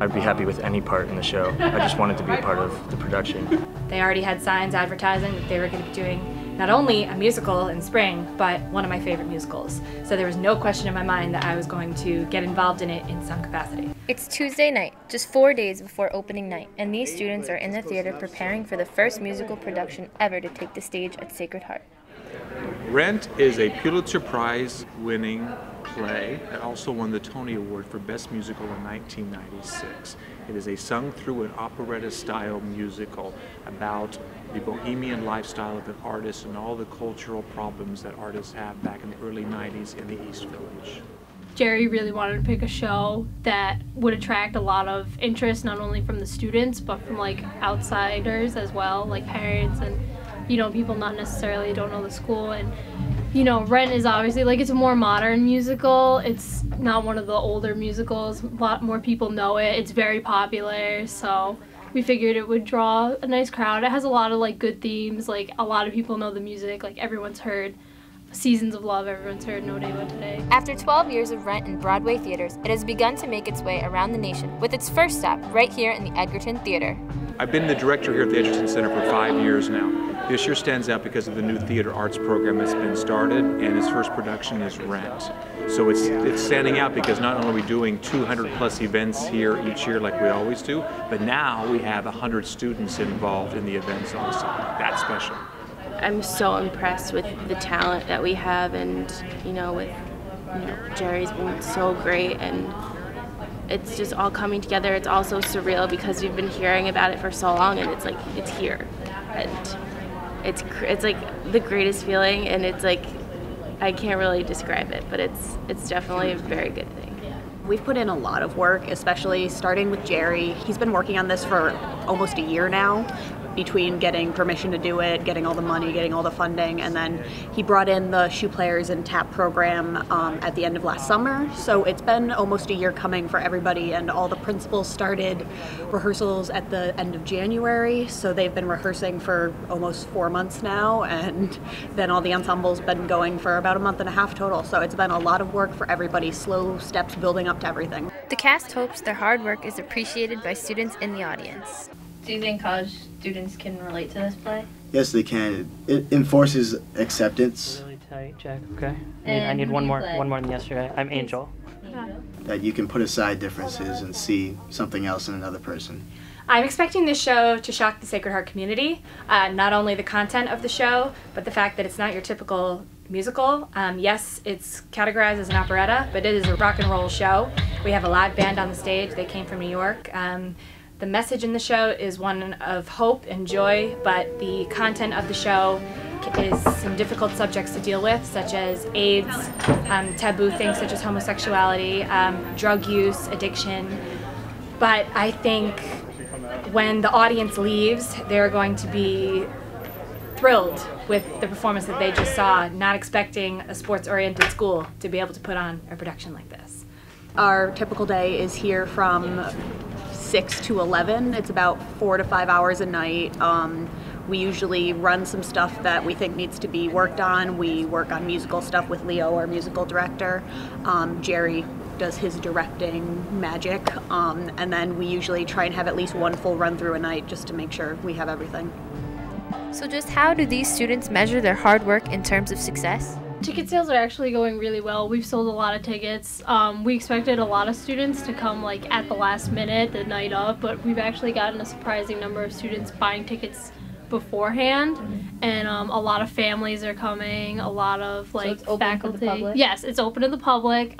I'd be happy with any part in the show. I just wanted to be a part of the production. They already had signs advertising that they were going to be doing not only a musical in spring, but one of my favorite musicals. So there was no question in my mind that I was going to get involved in it in some capacity. It's Tuesday night, just 4 days before opening night, and these students are in the theater preparing for the first musical production ever to take the stage at Sacred Heart. Rent is a Pulitzer Prize winning play that also won the Tony Award for Best Musical in 1996. It is a sung-through and operetta-style musical about the bohemian lifestyle of an artist and all the cultural problems that artists have back in the early 90s in the East Village. Jerry really wanted to pick a show that would attract a lot of interest, not only from the students, but from like outsiders as well, like parents and, you know, people not necessarily don't know the school. And, you know, Rent is obviously, like, it's a more modern musical. It's not one of the older musicals. A lot more people know it. It's very popular, so we figured it would draw a nice crowd. It has a lot of, like, good themes. Like, a lot of people know the music. Like, everyone's heard Seasons of Love, everyone's heard No Day But Today. After 12 years of Rent in Broadway theaters, it has begun to make its way around the nation, with its first stop right here in the Edgerton Theater. I've been the director here at the Edgerton Center for 5 years now. This year stands out because of the new theater arts program that's been started, and its first production is Rent. So it's standing out because not only are we doing 200 plus events here each year like we always do, but now we have 100 students involved in the events also. That's special. I'm so impressed with the talent that we have, and Jerry's been so great, and it's just all coming together. It's also surreal because we've been hearing about it for so long, and it's like it's here, and it's like the greatest feeling, and it's like I can't really describe it, but it's definitely a very good thing. We've put in a lot of work, especially starting with Jerry. He's been working on this for almost a year now, between getting permission to do it, getting all the money, getting all the funding, and then he brought in the Shoe Players and Tap program at the end of last summer. So it's been almost a year coming for everybody, and all the principals started rehearsals at the end of January, so they've been rehearsing for almost 4 months now, and then all the ensembles been going for about a month and a half total. So it's been a lot of work for everybody, slow steps building up to everything. The cast hopes their hard work is appreciated by students in the audience. Do you think college students can relate to this play? Yes, they can. It enforces acceptance. Really tight, Jack. Okay. I need one more than yesterday. I'm Angel. That you can put aside differences and see something else in another person. I'm expecting this show to shock the Sacred Heart community. Not only the content of the show, but the fact that it's not your typical musical. Yes, it's categorized as an operetta, but it is a rock and roll show. We have a live band on the stage. They came from New York. The message in the show is one of hope and joy, but the content of the show is some difficult subjects to deal with, such as AIDS, taboo things such as homosexuality, drug use, addiction. But I think when the audience leaves, they're going to be thrilled with the performance that they just saw, not expecting a sports-oriented school to be able to put on a production like this. Our typical day is here from 6 to 11. It's about 4 to 5 hours a night. We usually run some stuff that we think needs to be worked on. We work on musical stuff with Leo, our musical director. Jerry does his directing magic. And then we usually try and have at least one full run through a night just to make sure we have everything. So just how do these students measure their hard work in terms of success? Ticket sales are actually going really well. We've sold a lot of tickets. We expected a lot of students to come like at the last minute, the night of, but we've actually gotten a surprising number of students buying tickets beforehand, and a lot of families are coming, a lot of like faculty. Yes, it's open to the public.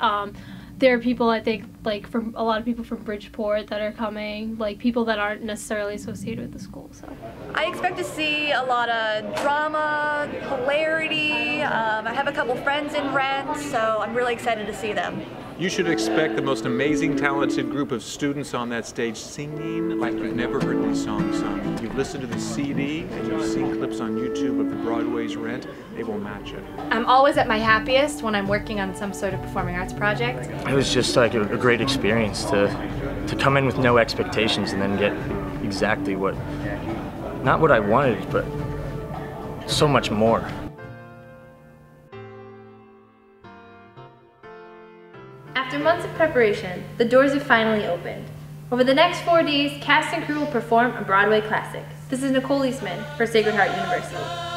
There are people, I think, like from a lot of people from Bridgeport that are coming, like people that aren't necessarily associated with the school. So I expect to see a lot of drama, hilarity. I have a couple friends in Rent, so I'm really excited to see them. You should expect the most amazing, talented group of students on that stage singing like you've never heard these songs sung. You've listened to the CD and you've seen clips on YouTube of the Broadway's Rent. They will match it. I'm always at my happiest when I'm working on some sort of performing arts project. It was just like a great experience to come in with no expectations and then get exactly what, not what I wanted, but so much more. After months of preparation, the doors have finally opened. Over the next 4 days, cast and crew will perform a Broadway classic. This is Nicole Eastman for Sacred Heart University.